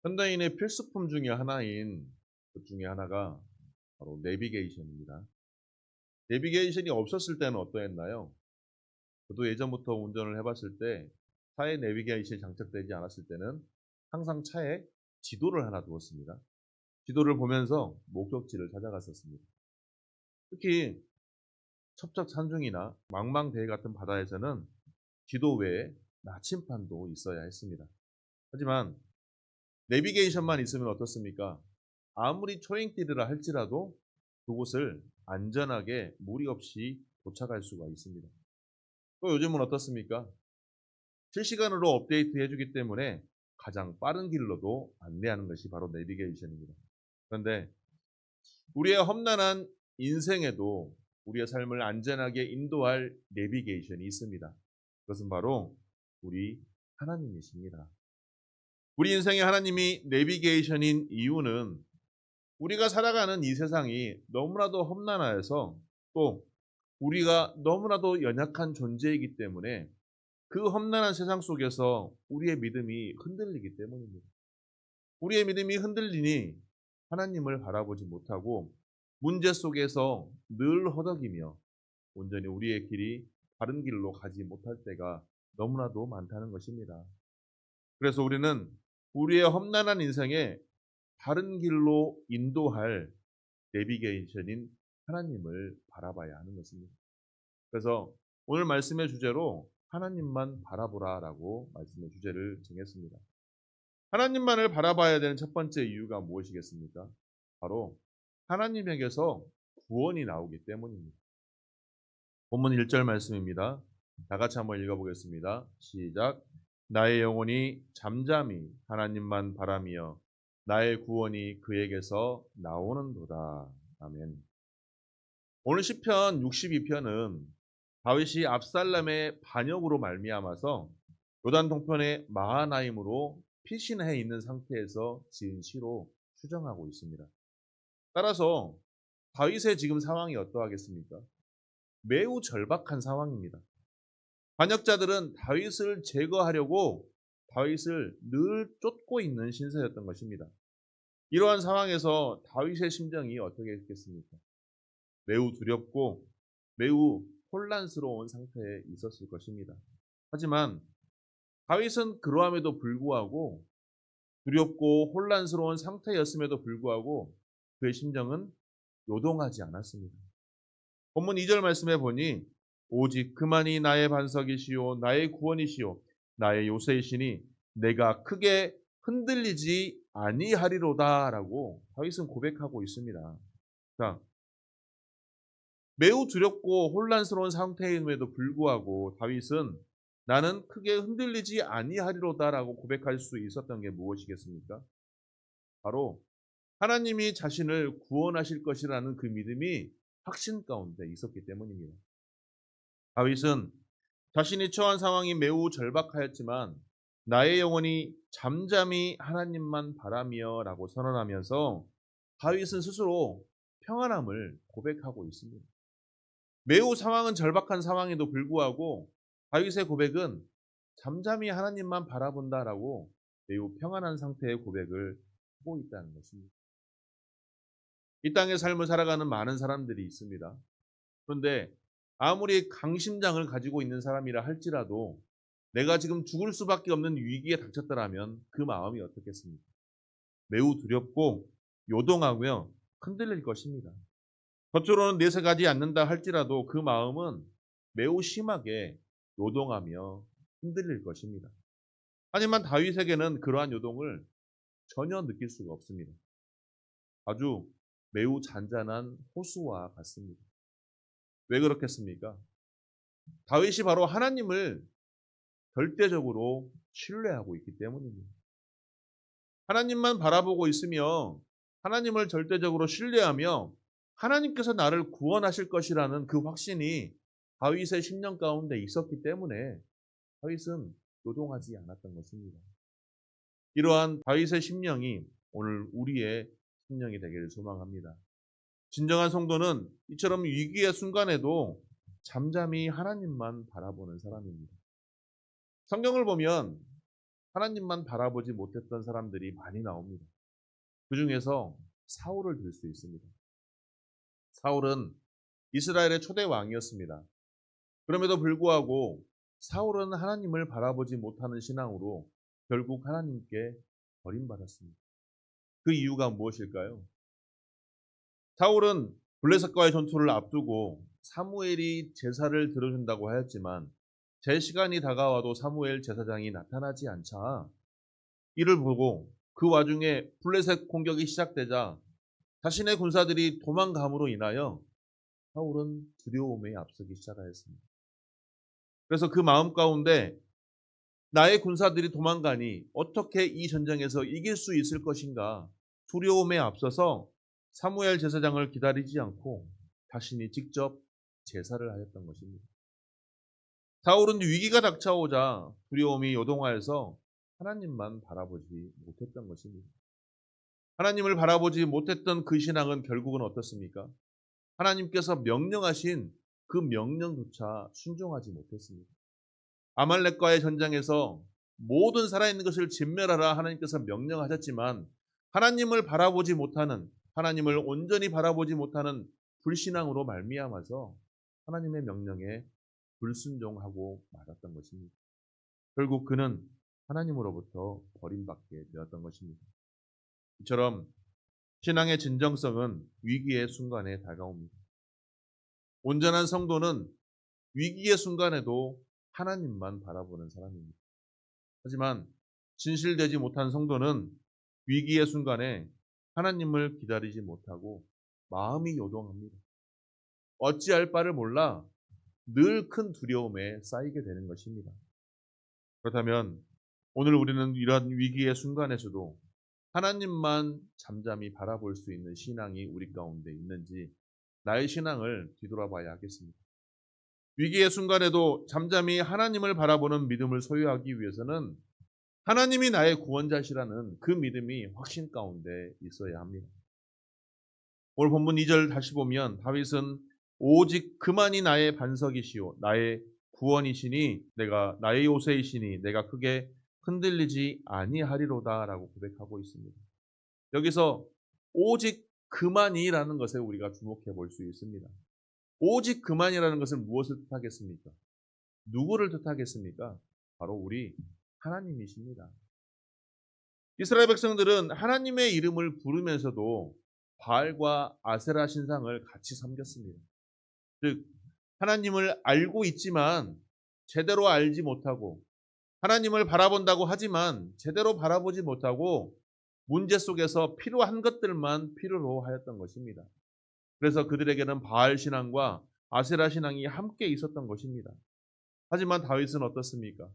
현대인의 필수품 중에 하나인 것 중에 하나가 바로 내비게이션입니다. 내비게이션이 없었을 때는 어떠했나요? 저도 예전부터 운전을 해 봤을 때 차에 내비게이션이 장착되지 않았을 때는 항상 차에 지도를 하나 두었습니다. 지도를 보면서 목적지를 찾아갔었습니다. 특히 첩첩 산중이나 망망대해 같은 바다에서는 지도 외에 나침판도 있어야 했습니다. 하지만 내비게이션만 있으면 어떻습니까? 아무리 초행길이라 할지라도 그곳을 안전하게 무리 없이 도착할 수가 있습니다. 또 요즘은 어떻습니까? 실시간으로 업데이트해 주기 때문에 가장 빠른 길로도 안내하는 것이 바로 내비게이션입니다. 그런데 우리의 험난한 인생에도 우리의 삶을 안전하게 인도할 내비게이션이 있습니다. 그것은 바로 우리 하나님이십니다. 우리 인생에 하나님이 내비게이션인 이유는 우리가 살아가는 이 세상이 너무나도 험난하여서 또 우리가 너무나도 연약한 존재이기 때문에 그 험난한 세상 속에서 우리의 믿음이 흔들리기 때문입니다. 우리의 믿음이 흔들리니 하나님을 바라보지 못하고 문제 속에서 늘 허덕이며 온전히 우리의 길이 바른 길로 가지 못할 때가 너무나도 많다는 것입니다. 그래서 우리는 우리의 험난한 인생에 바른 길로 인도할 내비게이션인 하나님을 바라봐야 하는 것입니다. 그래서 오늘 말씀의 주제로 하나님만 바라보라라고 말씀의 주제를 정했습니다. 하나님만을 바라봐야 되는 첫 번째 이유가 무엇이겠습니까? 바로 하나님에게서 구원이 나오기 때문입니다. 본문 1절 말씀입니다. 다 같이 한번 읽어보겠습니다. 시작. 나의 영혼이 잠잠히 하나님만 바라며 나의 구원이 그에게서 나오는도다. 아멘. 오늘 시편 62편은 다윗이 압살롬의 반역으로 말미암아서 요단 동편의 마하나임으로 피신해 있는 상태에서 지은 시로 추정하고 있습니다. 따라서 다윗의 지금 상황이 어떠하겠습니까? 매우 절박한 상황입니다. 반역자들은 다윗을 제거하려고 다윗을 늘 쫓고 있는 신세였던 것입니다. 이러한 상황에서 다윗의 심정이 어떻게 했겠습니까? 매우 두렵고 매우 혼란스러운 상태에 있었을 것입니다. 하지만 다윗은 그러함에도 불구하고 두렵고 혼란스러운 상태였음에도 불구하고 그의 심정은 요동하지 않았습니다. 본문 2절 말씀해 보니 오직 그만이 나의 반석이시요 나의 구원이시요 나의 요새이시니 내가 크게 흔들리지 아니하리로다라고 다윗은 고백하고 있습니다. 자, 매우 두렵고 혼란스러운 상태임에도 불구하고 다윗은 나는 크게 흔들리지 아니하리로다라고 고백할 수 있었던 게 무엇이겠습니까? 바로 하나님이 자신을 구원하실 것이라는 그 믿음이 확신 가운데 있었기 때문입니다. 다윗은 자신이 처한 상황이 매우 절박하였지만 나의 영혼이 잠잠히 하나님만 바라며 라고 선언하면서 다윗은 스스로 평안함을 고백하고 있습니다. 매우 상황은 절박한 상황에도 불구하고 다윗의 고백은 잠잠히 하나님만 바라본다라고 매우 평안한 상태의 고백을 하고 있다는 것입니다. 이 땅의 삶을 살아가는 많은 사람들이 있습니다. 그런데 아무리 강심장을 가지고 있는 사람이라 할지라도 내가 지금 죽을 수밖에 없는 위기에 닥쳤더라면 그 마음이 어떻겠습니까? 매우 두렵고 요동하며 흔들릴 것입니다. 겉으로는 내색하지 않는다 할지라도 그 마음은 매우 심하게 요동하며 흔들릴 것입니다. 하지만 다윗에게는 그러한 요동을 전혀 느낄 수가 없습니다. 아주 매우 잔잔한 호수와 같습니다. 왜 그렇겠습니까? 다윗이 바로 하나님을 절대적으로 신뢰하고 있기 때문입니다. 하나님만 바라보고 있으며 하나님을 절대적으로 신뢰하며 하나님께서 나를 구원하실 것이라는 그 확신이 다윗의 심령 가운데 있었기 때문에 다윗은 요동하지 않았던 것입니다. 이러한 다윗의 심령이 오늘 우리의 심령이 되기를 소망합니다. 진정한 성도는 이처럼 위기의 순간에도 잠잠히 하나님만 바라보는 사람입니다. 성경을 보면 하나님만 바라보지 못했던 사람들이 많이 나옵니다. 그 중에서 사울을 들 수 있습니다. 사울은 이스라엘의 초대 왕이었습니다. 그럼에도 불구하고 사울은 하나님을 바라보지 못하는 신앙으로 결국 하나님께 버림받았습니다. 그 이유가 무엇일까요? 사울은 블레셋과의 전투를 앞두고 사무엘이 제사를 드려준다고 하였지만 제 시간이 다가와도 사무엘 제사장이 나타나지 않자 이를 보고 그 와중에 블레셋 공격이 시작되자 자신의 군사들이 도망감으로 인하여 사울은 두려움에 앞서기 시작하였습니다. 그래서 그 마음 가운데 나의 군사들이 도망가니 어떻게 이 전쟁에서 이길 수 있을 것인가 두려움에 앞서서 사무엘 제사장을 기다리지 않고 자신이 직접 제사를 하였던 것입니다. 사울은 위기가 닥쳐오자 두려움이 요동하여서 하나님만 바라보지 못했던 것입니다. 하나님을 바라보지 못했던 그 신앙은 결국은 어떻습니까? 하나님께서 명령하신 그 명령조차 순종하지 못했습니다. 아말렉과의 전쟁에서 모든 살아있는 것을 진멸하라 하나님께서 명령하셨지만 하나님을 바라보지 못하는, 하나님을 온전히 바라보지 못하는 불신앙으로 말미암아서 하나님의 명령에 불순종하고 말았던 것입니다. 결국 그는 하나님으로부터 버림받게 되었던 것입니다. 이처럼 신앙의 진정성은 위기의 순간에 다가옵니다. 온전한 성도는 위기의 순간에도 하나님만 바라보는 사람입니다. 하지만 진실되지 못한 성도는 위기의 순간에 하나님을 기다리지 못하고 마음이 요동합니다. 어찌할 바를 몰라 늘 큰 두려움에 쌓이게 되는 것입니다. 그렇다면 오늘 우리는 이런 위기의 순간에서도 하나님만 잠잠히 바라볼 수 있는 신앙이 우리 가운데 있는지 나의 신앙을 뒤돌아봐야 하겠습니다. 위기의 순간에도 잠잠히 하나님을 바라보는 믿음을 소유하기 위해서는 하나님이 나의 구원자시라는 그 믿음이 확신 가운데 있어야 합니다. 오늘 본문 2절 다시 보면 다윗은 오직 그만이 나의 반석이시오 나의 구원이시니 내가 나의 요새이시니 내가 크게 흔들리지 아니하리로다라고 고백하고 있습니다. 여기서 오직 그만이라는 것에 우리가 주목해 볼 수 있습니다. 오직 그만이라는 것은 무엇을 뜻하겠습니까? 누구를 뜻하겠습니까? 바로 우리 하나님이십니다. 이스라엘 백성들은 하나님의 이름을 부르면서도 바알과 아세라 신상을 같이 섬겼습니다. 즉 하나님을 알고 있지만 제대로 알지 못하고 하나님을 바라본다고 하지만 제대로 바라보지 못하고 문제 속에서 필요한 것들만 필요로 하였던 것입니다. 그래서 그들에게는 바알 신앙과 아세라 신앙이 함께 있었던 것입니다. 하지만 다윗은 어떻습니까?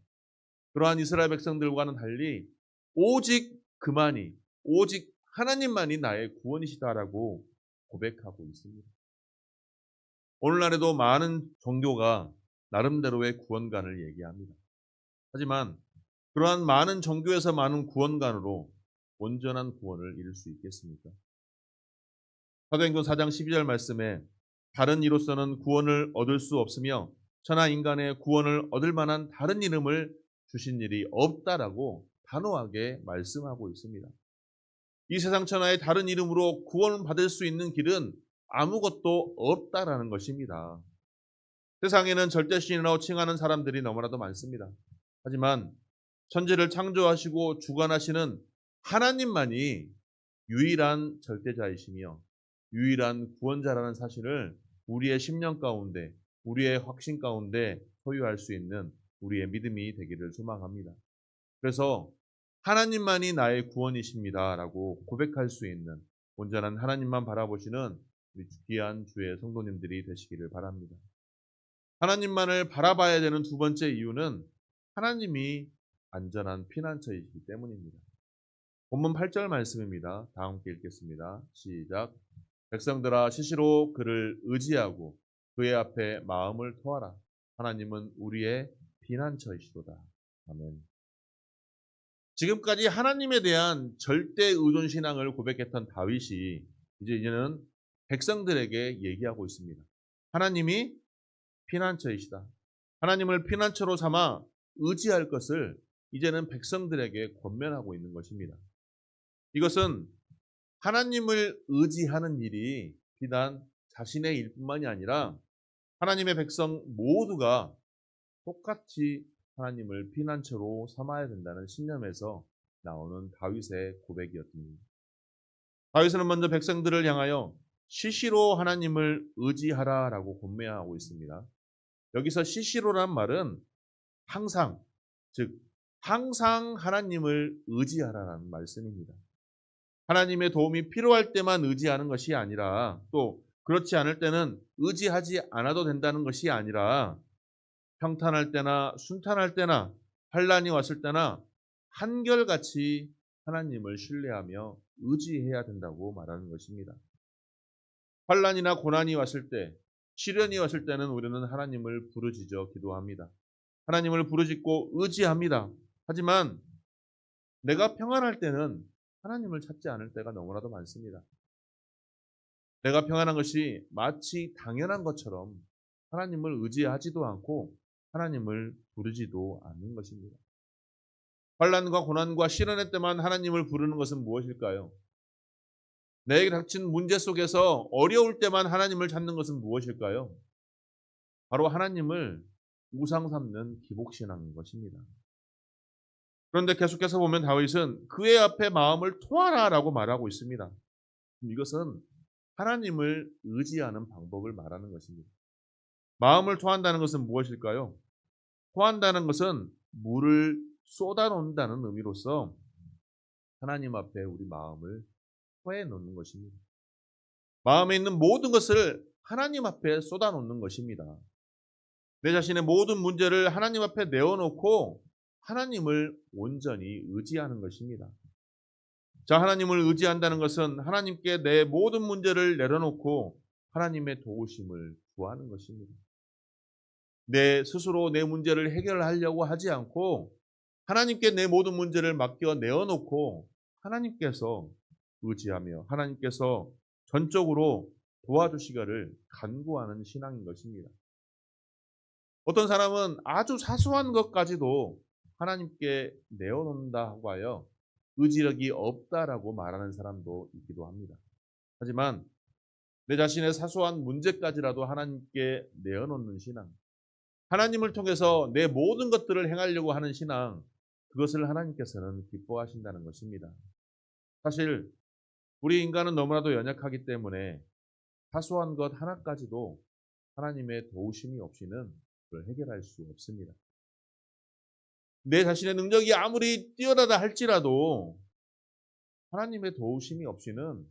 그러한 이스라엘 백성들과는 달리 오직 그만이, 오직 하나님만이 나의 구원이시다라고 고백하고 있습니다. 오늘날에도 많은 종교가 나름대로의 구원관을 얘기합니다. 하지만 그러한 많은 종교에서 많은 구원관으로 온전한 구원을 이룰 수 있겠습니까? 사도행전 4장 12절 말씀에 다른 이로서는 구원을 얻을 수 없으며 천하 인간의 구원을 얻을 만한 다른 이름을 주신 일이 없다라고 단호하게 말씀하고 있습니다. 이 세상 천하의 다른 이름으로 구원을 받을 수 있는 길은 아무것도 없다라는 것입니다. 세상에는 절대신이라고 칭하는 사람들이 너무나도 많습니다. 하지만 천지를 창조하시고 주관하시는 하나님만이 유일한 절대자이시며 유일한 구원자라는 사실을 우리의 심령 가운데, 우리의 확신 가운데 소유할 수 있는 우리의 믿음이 되기를 소망합니다. 그래서 하나님만이 나의 구원이십니다라고 고백할 수 있는 온전한 하나님만 바라보시는 우리 귀한 주의 성도님들이 되시기를 바랍니다. 하나님만을 바라봐야 되는 두 번째 이유는 하나님이 안전한 피난처이시기 때문입니다. 본문 8절 말씀입니다. 다 함께 읽겠습니다. 시작. 백성들아 시시로 그를 의지하고 그의 앞에 마음을 토하라. 하나님은 우리의 피난처이시도다. 아멘. 지금까지 하나님에 대한 절대 의존 신앙을 고백했던 다윗이 이제는 백성들에게 얘기하고 있습니다. 하나님이 피난처이시다. 하나님을 피난처로 삼아 의지할 것을 이제는 백성들에게 권면하고 있는 것입니다. 이것은 하나님을 의지하는 일이 비단 자신의 일뿐만이 아니라 하나님의 백성 모두가 똑같이 하나님을 피난처로 삼아야 된다는 신념에서 나오는 다윗의 고백이었습니다. 다윗은 먼저 백성들을 향하여 시시로 하나님을 의지하라라고 권면하고 있습니다. 여기서 시시로란 말은 항상, 즉 항상 하나님을 의지하라라는 말씀입니다. 하나님의 도움이 필요할 때만 의지하는 것이 아니라 또 그렇지 않을 때는 의지하지 않아도 된다는 것이 아니라 평탄할 때나 순탄할 때나 환난이 왔을 때나 한결같이 하나님을 신뢰하며 의지해야 된다고 말하는 것입니다. 환난이나 고난이 왔을 때, 시련이 왔을 때는 우리는 하나님을 부르짖어 기도합니다. 하나님을 부르짖고 의지합니다. 하지만 내가 평안할 때는 하나님을 찾지 않을 때가 너무나도 많습니다. 내가 평안한 것이 마치 당연한 것처럼 하나님을 의지하지도 않고 하나님을 부르지도 않는 것입니다. 환난과 고난과 시련의 때만 하나님을 부르는 것은 무엇일까요? 내게 닥친 문제 속에서 어려울 때만 하나님을 찾는 것은 무엇일까요? 바로 하나님을 우상 삼는 기복신앙인 것입니다. 그런데 계속해서 보면 다윗은 그의 앞에 마음을 토하라라고 말하고 있습니다. 이것은 하나님을 의지하는 방법을 말하는 것입니다. 마음을 토한다는 것은 무엇일까요? 토한다는 것은 물을 쏟아놓는다는 의미로서 하나님 앞에 우리 마음을 토해 놓는 것입니다. 마음에 있는 모든 것을 하나님 앞에 쏟아놓는 것입니다. 내 자신의 모든 문제를 하나님 앞에 내어놓고 하나님을 온전히 의지하는 것입니다. 자, 하나님을 의지한다는 것은 하나님께 내 모든 문제를 내려놓고 하나님의 도우심을 구하는 것입니다. 내 스스로 내 문제를 해결하려고 하지 않고 하나님께 내 모든 문제를 맡겨 내어놓고 하나님께서 의지하며 하나님께서 전적으로 도와주시기를 간구하는 신앙인 것입니다. 어떤 사람은 아주 사소한 것까지도 하나님께 내어놓는다고 하여 의지력이 없다라고 말하는 사람도 있기도 합니다. 하지만 내 자신의 사소한 문제까지라도 하나님께 내어놓는 신앙, 하나님을 통해서 내 모든 것들을 행하려고 하는 신앙, 그것을 하나님께서는 기뻐하신다는 것입니다. 사실 우리 인간은 너무나도 연약하기 때문에 사소한 것 하나까지도 하나님의 도우심이 없이는 그걸 해결할 수 없습니다. 내 자신의 능력이 아무리 뛰어나다 할지라도 하나님의 도우심이 없이는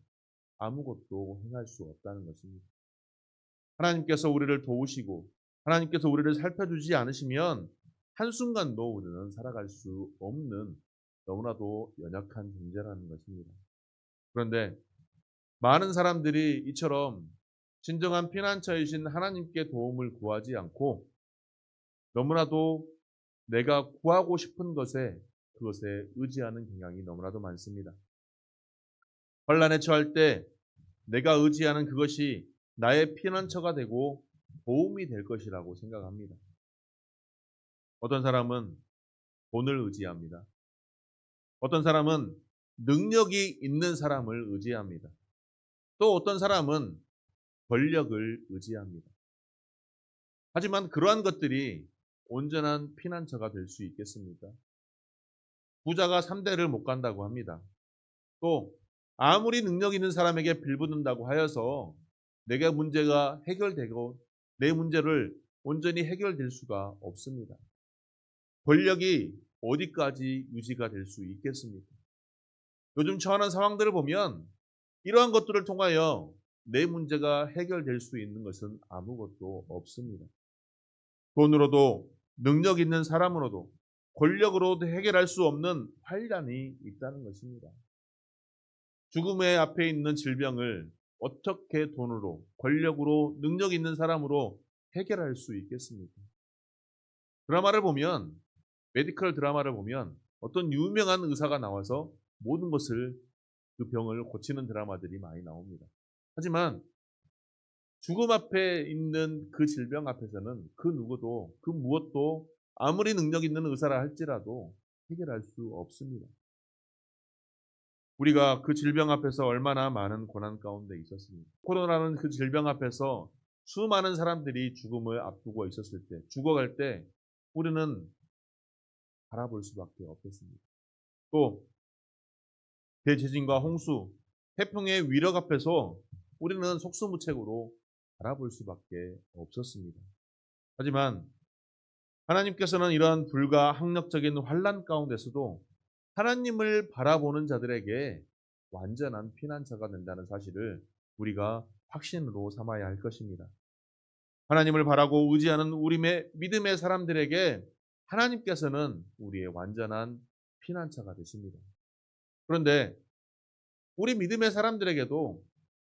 아무것도 행할 수 없다는 것입니다. 하나님께서 우리를 도우시고 하나님께서 우리를 살펴주지 않으시면 한순간도 우리는 살아갈 수 없는 너무나도 연약한 존재라는 것입니다. 그런데 많은 사람들이 이처럼 진정한 피난처이신 하나님께 도움을 구하지 않고 너무나도 내가 구하고 싶은 그것에 의지하는 경향이 너무나도 많습니다. 환난에 처할 때 내가 의지하는 그것이 나의 피난처가 되고 도움이 될 것이라고 생각합니다. 어떤 사람은 돈을 의지합니다. 어떤 사람은 능력이 있는 사람을 의지합니다. 또 어떤 사람은 권력을 의지합니다. 하지만 그러한 것들이 온전한 피난처가 될 수 있겠습니까? 부자가 3대를 못 간다고 합니다. 또 아무리 능력 있는 사람에게 빌붙는다고 하여서 내가 문제가 해결되고 내 문제를 온전히 해결될 수가 없습니다. 권력이 어디까지 유지가 될 수 있겠습니까? 요즘 처하는 상황들을 보면 이러한 것들을 통하여 내 문제가 해결될 수 있는 것은 아무것도 없습니다. 돈으로도 능력 있는 사람으로도 권력으로도 해결할 수 없는 환난이 있다는 것입니다. 죽음의 앞에 있는 질병을 어떻게 돈으로, 권력으로, 능력 있는 사람으로 해결할 수 있겠습니까? 드라마를 보면, 메디컬 드라마를 보면 어떤 유명한 의사가 나와서 모든 것을 그 병을 고치는 드라마들이 많이 나옵니다. 하지만 죽음 앞에 있는 그 질병 앞에서는 그 누구도, 그 무엇도 아무리 능력 있는 의사라 할지라도 해결할 수 없습니다. 우리가 그 질병 앞에서 얼마나 많은 고난 가운데 있었습니까? 코로나라는 그 질병 앞에서 수많은 사람들이 죽음을 앞두고 있었을 때, 죽어갈 때 우리는 바라볼 수밖에 없었습니다. 또 대지진과 홍수, 태풍의 위력 앞에서 우리는 속수무책으로 바라볼 수밖에 없었습니다. 하지만 하나님께서는 이러한 불가항력적인 환난 가운데서도 하나님을 바라보는 자들에게 완전한 피난처가 된다는 사실을 우리가 확신으로 삼아야 할 것입니다. 하나님을 바라고 의지하는 우리의 믿음의 사람들에게 하나님께서는 우리의 완전한 피난처가 되십니다. 그런데 우리 믿음의 사람들에게도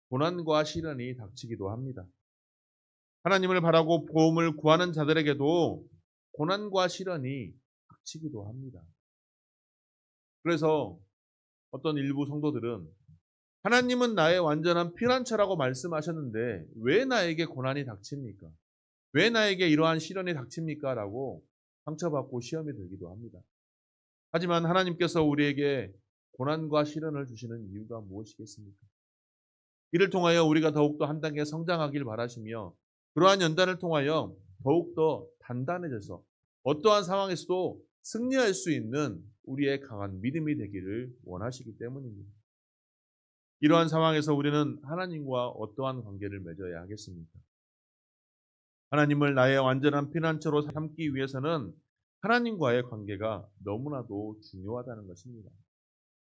고난과 시련이 닥치기도 합니다. 하나님을 바라고 도움을 구하는 자들에게도 고난과 시련이 닥치기도 합니다. 그래서 어떤 일부 성도들은 하나님은 나의 완전한 피난처라고 말씀하셨는데 왜 나에게 고난이 닥칩니까? 왜 나에게 이러한 시련이 닥칩니까? 라고 상처받고 시험이 들기도 합니다. 하지만 하나님께서 우리에게 고난과 시련을 주시는 이유가 무엇이겠습니까? 이를 통하여 우리가 더욱더 한 단계 성장하길 바라시며 그러한 연단을 통하여 더욱더 단단해져서 어떠한 상황에서도 승리할 수 있는 우리의 강한 믿음이 되기를 원하시기 때문입니다. 이러한 상황에서 우리는 하나님과 어떠한 관계를 맺어야 하겠습니까? 하나님을 나의 완전한 피난처로 삼기 위해서는 하나님과의 관계가 너무나도 중요하다는 것입니다.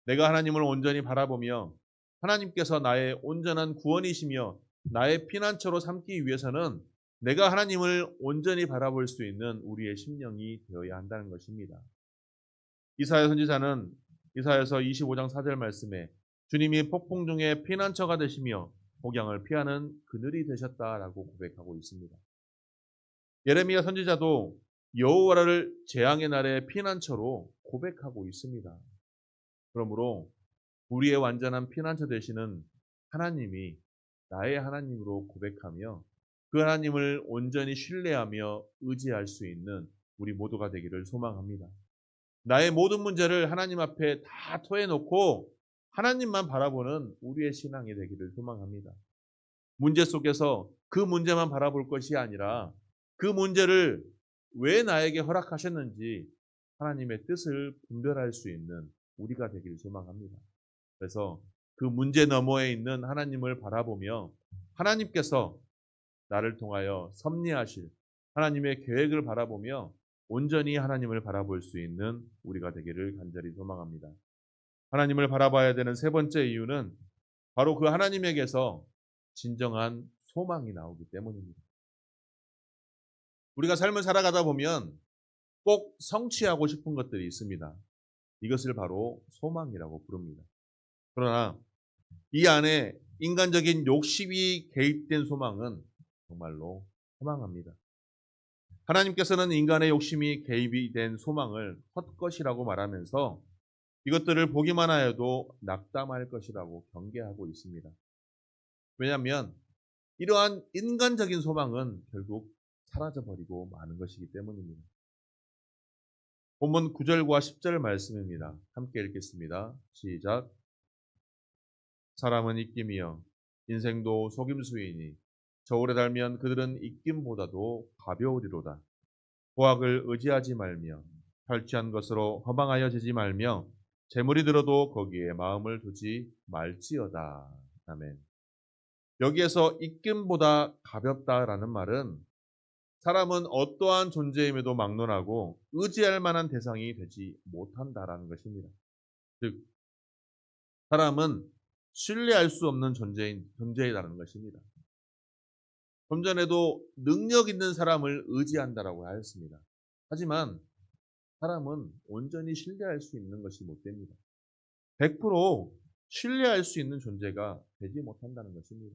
내가 하나님을 온전히 바라보며 하나님께서 나의 온전한 구원이시며 나의 피난처로 삼기 위해서는 내가 하나님을 온전히 바라볼 수 있는 우리의 심령이 되어야 한다는 것입니다. 이사야 선지자는 이사야서 25장 4절 말씀에 주님이 폭풍 중에 피난처가 되시며 복양을 피하는 그늘이 되셨다라고 고백하고 있습니다. 예레미야 선지자도 여호와를 재앙의 날의 피난처로 고백하고 있습니다. 그러므로 우리의 완전한 피난처 되시는 하나님이 나의 하나님으로 고백하며 그 하나님을 온전히 신뢰하며 의지할 수 있는 우리 모두가 되기를 소망합니다. 나의 모든 문제를 하나님 앞에 다 토해놓고 하나님만 바라보는 우리의 신앙이 되기를 소망합니다. 문제 속에서 그 문제만 바라볼 것이 아니라 그 문제를 왜 나에게 허락하셨는지 하나님의 뜻을 분별할 수 있는 우리가 되기를 소망합니다. 그래서 그 문제 너머에 있는 하나님을 바라보며 하나님께서 나를 통하여 섭리하실 하나님의 계획을 바라보며 온전히 하나님을 바라볼 수 있는 우리가 되기를 간절히 소망합니다. 하나님을 바라봐야 되는 세 번째 이유는 바로 그 하나님에게서 진정한 소망이 나오기 때문입니다. 우리가 삶을 살아가다 보면 꼭 성취하고 싶은 것들이 있습니다. 이것을 바로 소망이라고 부릅니다. 그러나 이 안에 인간적인 욕심이 개입된 소망은 정말로 허망합니다. 하나님께서는 인간의 욕심이 개입이 된 소망을 헛것이라고 말하면서 이것들을 보기만 하여도 낙담할 것이라고 경계하고 있습니다. 왜냐하면 이러한 인간적인 소망은 결국 사라져버리고 마는 것이기 때문입니다. 본문 9절과 10절 말씀입니다. 함께 읽겠습니다. 시작. 사람은 입김이여 인생도 속임수이니 저울에 달면 그들은 입김보다도 가벼우리로다. 보약을 의지하지 말며 탈취한 것으로 허망하여 지지 말며 재물이 들어도 거기에 마음을 두지 말지어다. 아멘. 여기에서 입김보다 가볍다라는 말은 사람은 어떠한 존재임에도 막론하고 의지할 만한 대상이 되지 못한다라는 것입니다. 즉, 사람은 신뢰할 수 없는 존재이라는 것입니다. 좀 전에도 능력 있는 사람을 의지한다라고 하였습니다. 하지만 사람은 온전히 신뢰할 수 있는 것이 못 됩니다. 100% 신뢰할 수 있는 존재가 되지 못한다는 것입니다.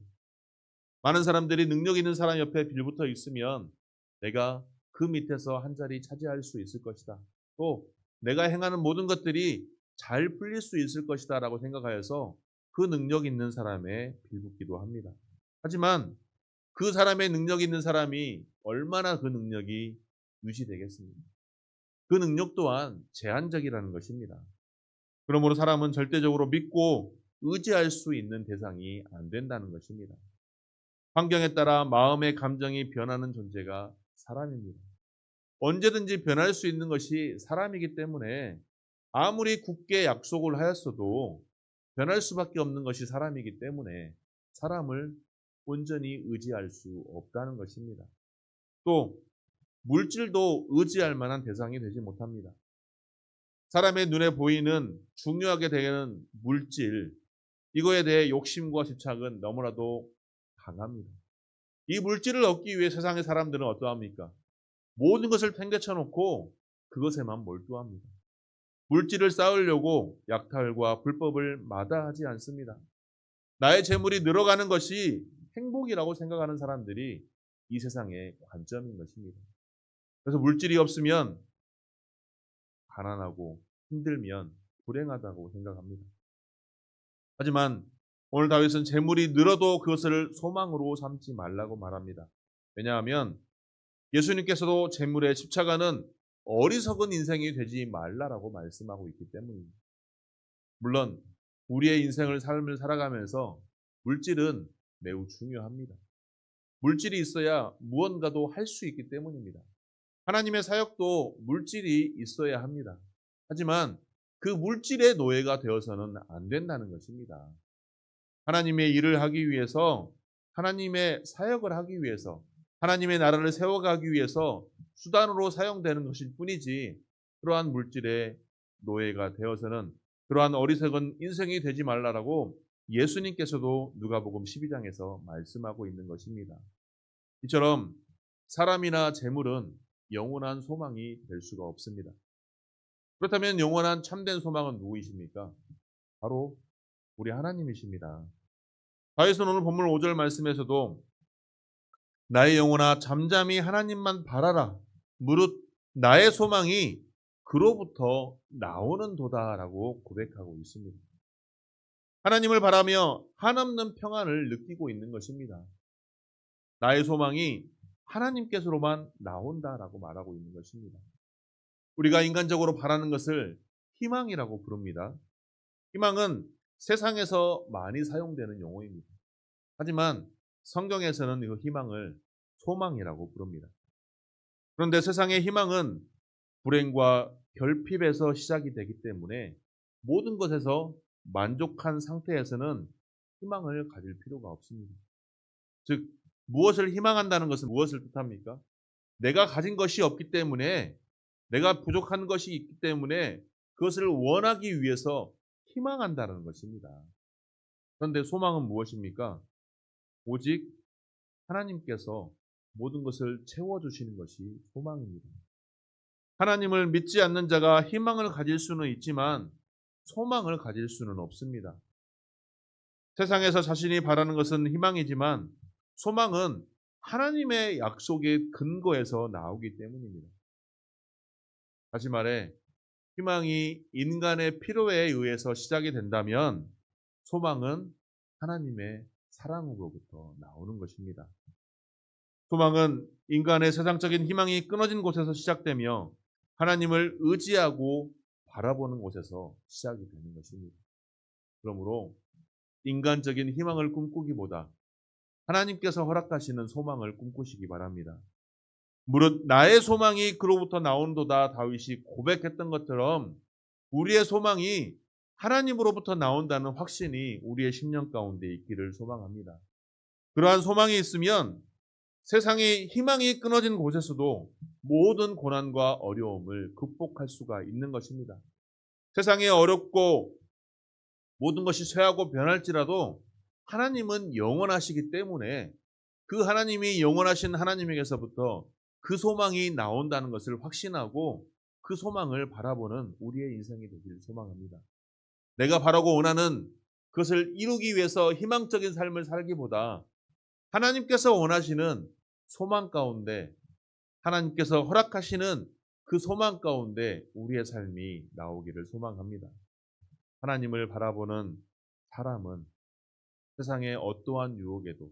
많은 사람들이 능력 있는 사람 옆에 빌붙어 있으면 내가 그 밑에서 한 자리 차지할 수 있을 것이다. 또 내가 행하는 모든 것들이 잘 풀릴 수 있을 것이다 라고 생각하여서 그 능력 있는 사람에 빌붙기도 합니다. 하지만 그 사람의 능력 있는 사람이 얼마나 그 능력이 유지되겠습니까? 그 능력 또한 제한적이라는 것입니다. 그러므로 사람은 절대적으로 믿고 의지할 수 있는 대상이 안 된다는 것입니다. 환경에 따라 마음의 감정이 변하는 존재가 사람입니다. 언제든지 변할 수 있는 것이 사람이기 때문에 아무리 굳게 약속을 하였어도 변할 수밖에 없는 것이 사람이기 때문에 사람을 온전히 의지할 수 없다는 것입니다. 또 물질도 의지할 만한 대상이 되지 못합니다. 사람의 눈에 보이는 중요하게 되는 물질, 이거에 대해 욕심과 집착은 너무나도 강합니다. 이 물질을 얻기 위해 세상의 사람들은 어떠합니까? 모든 것을 팽개쳐 놓고 그것에만 몰두합니다. 물질을 쌓으려고 약탈과 불법을 마다하지 않습니다. 나의 재물이 늘어가는 것이 행복이라고 생각하는 사람들이 이 세상의 관점인 것입니다. 그래서 물질이 없으면 가난하고 힘들면 불행하다고 생각합니다. 하지만 오늘 다윗은 재물이 늘어도 그것을 소망으로 삼지 말라고 말합니다. 왜냐하면 예수님께서도 재물에 집착하는 어리석은 인생이 되지 말라라고 말씀하고 있기 때문입니다. 물론 우리의 삶을 살아가면서 물질은 매우 중요합니다. 물질이 있어야 무언가도 할 수 있기 때문입니다. 하나님의 사역도 물질이 있어야 합니다. 하지만 그 물질의 노예가 되어서는 안 된다는 것입니다. 하나님의 일을 하기 위해서, 하나님의 사역을 하기 위해서, 하나님의 나라를 세워가기 위해서 수단으로 사용되는 것일 뿐이지 그러한 물질의 노예가 되어서는 그러한 어리석은 인생이 되지 말라라고 예수님께서도 누가복음 12장에서 말씀하고 있는 것입니다. 이처럼 사람이나 재물은 영원한 소망이 될 수가 없습니다. 그렇다면 영원한 참된 소망은 누구이십니까? 바로 우리 하나님이십니다. 다윗은 오늘 본문 5절 말씀에서도 나의 영혼아 잠잠히 하나님만 바라라. 무릇 나의 소망이 그로부터 나오는도다라고 고백하고 있습니다. 하나님을 바라며 한없는 평안을 느끼고 있는 것입니다. 나의 소망이 하나님께서로만 나온다라고 말하고 있는 것입니다. 우리가 인간적으로 바라는 것을 희망이라고 부릅니다. 희망은 세상에서 많이 사용되는 용어입니다. 하지만 성경에서는 그 희망을 소망이라고 부릅니다. 그런데 세상의 희망은 불행과 결핍에서 시작이 되기 때문에 모든 것에서 만족한 상태에서는 희망을 가질 필요가 없습니다. 즉, 무엇을 희망한다는 것은 무엇을 뜻합니까? 내가 가진 것이 없기 때문에, 내가 부족한 것이 있기 때문에 그것을 원하기 위해서 희망한다는 것입니다. 그런데 소망은 무엇입니까? 오직 하나님께서 모든 것을 채워주시는 것이 소망입니다. 하나님을 믿지 않는 자가 희망을 가질 수는 있지만 소망을 가질 수는 없습니다. 세상에서 자신이 바라는 것은 희망이지만 소망은 하나님의 약속의 근거에서 나오기 때문입니다. 다시 말해 희망이 인간의 필요에 의해서 시작이 된다면 소망은 하나님의 사랑으로부터 나오는 것입니다. 소망은 인간의 세상적인 희망이 끊어진 곳에서 시작되며 하나님을 의지하고 바라보는 곳에서 시작이 되는 것입니다. 그러므로 인간적인 희망을 꿈꾸기보다 하나님께서 허락하시는 소망을 꿈꾸시기 바랍니다. 무릇 나의 소망이 그로부터 나온도다 다윗이 고백했던 것처럼 우리의 소망이 하나님으로부터 나온다는 확신이 우리의 심령 가운데 있기를 소망합니다. 그러한 소망이 있으면 세상의 희망이 끊어진 곳에서도 모든 고난과 어려움을 극복할 수가 있는 것입니다. 세상이 어렵고 모든 것이 쇠하고 변할지라도 하나님은 영원하시기 때문에 그 하나님이 영원하신 하나님에게서부터 그 소망이 나온다는 것을 확신하고 그 소망을 바라보는 우리의 인생이 되기를 소망합니다. 내가 바라고 원하는 그것을 이루기 위해서 희망적인 삶을 살기보다 하나님께서 원하시는 소망 가운데 하나님께서 허락하시는 그 소망 가운데 우리의 삶이 나오기를 소망합니다. 하나님을 바라보는 사람은 세상의 어떠한 유혹에도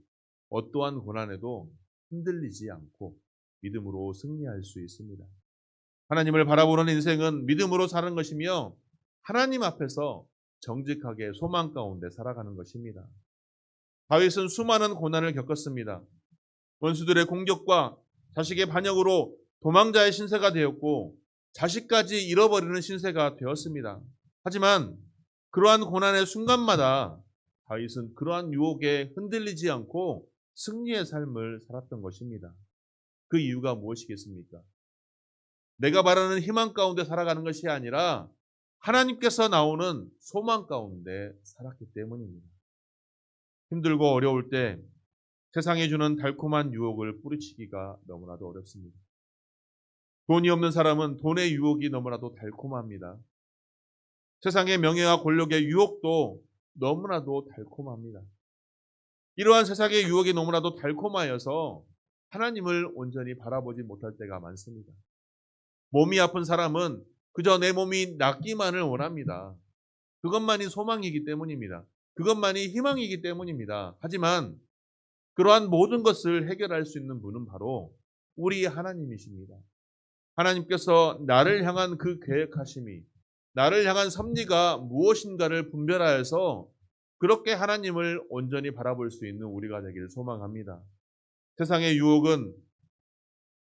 어떠한 고난에도 흔들리지 않고 믿음으로 승리할 수 있습니다. 하나님을 바라보는 인생은 믿음으로 사는 것이며 하나님 앞에서 정직하게 소망 가운데 살아가는 것입니다. 다윗은 수많은 고난을 겪었습니다. 원수들의 공격과 자식의 반역으로 도망자의 신세가 되었고 자식까지 잃어버리는 신세가 되었습니다. 하지만 그러한 고난의 순간마다 다윗은 그러한 유혹에 흔들리지 않고 승리의 삶을 살았던 것입니다. 그 이유가 무엇이겠습니까? 내가 바라는 희망 가운데 살아가는 것이 아니라 하나님께서 나오는 소망 가운데 살았기 때문입니다. 힘들고 어려울 때 세상이 주는 달콤한 유혹을 뿌리치기가 너무나도 어렵습니다. 돈이 없는 사람은 돈의 유혹이 너무나도 달콤합니다. 세상의 명예와 권력의 유혹도 너무나도 달콤합니다. 이러한 세상의 유혹이 너무나도 달콤하여서 하나님을 온전히 바라보지 못할 때가 많습니다. 몸이 아픈 사람은 그저 내 몸이 낫기만을 원합니다. 그것만이 소망이기 때문입니다. 그것만이 희망이기 때문입니다. 하지만 그러한 모든 것을 해결할 수 있는 분은 바로 우리 하나님이십니다. 하나님께서 나를 향한 그 계획하심이, 나를 향한 섭리가 무엇인가를 분별하여서 그렇게 하나님을 온전히 바라볼 수 있는 우리가 되기를 소망합니다. 세상의 유혹은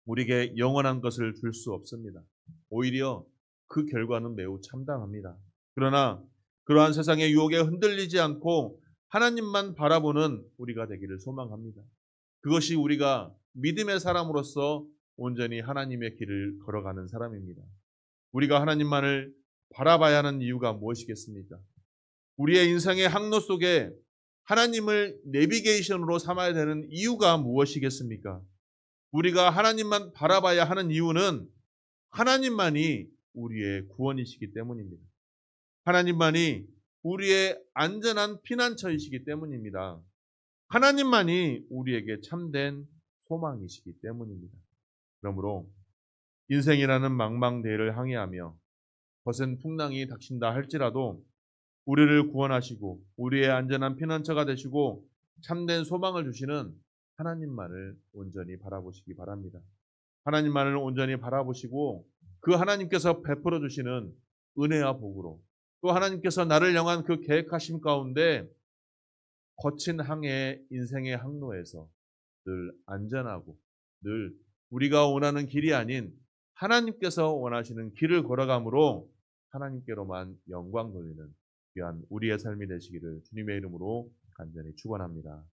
우리에게 영원한 것을 줄 수 없습니다. 오히려 그 결과는 매우 참담합니다. 그러나 그러한 세상의 유혹에 흔들리지 않고 하나님만 바라보는 우리가 되기를 소망합니다. 그것이 우리가 믿음의 사람으로서 온전히 하나님의 길을 걸어가는 사람입니다. 우리가 하나님만을 바라봐야 하는 이유가 무엇이겠습니까? 우리의 인생의 항로 속에 하나님을 내비게이션으로 삼아야 되는 이유가 무엇이겠습니까? 우리가 하나님만 바라봐야 하는 이유는 하나님만이 우리의 구원이시기 때문입니다. 하나님만이 우리의 안전한 피난처이시기 때문입니다. 하나님만이 우리에게 참된 소망이시기 때문입니다. 그러므로 인생이라는 망망대해를 항해하며 거센 풍랑이 닥친다 할지라도 우리를 구원하시고 우리의 안전한 피난처가 되시고 참된 소망을 주시는 하나님만을 온전히 바라보시기 바랍니다. 하나님만을 온전히 바라보시고 그 하나님께서 베풀어 주시는 은혜와 복으로 또 하나님께서 나를 향한 그 계획하심 가운데 거친 항해 인생의 항로에서 늘 안전하고 늘 우리가 원하는 길이 아닌 하나님께서 원하시는 길을 걸어감으로 하나님께로만 영광 돌리는 귀한 우리의 삶이 되시기를 주님의 이름으로 간절히 축원합니다.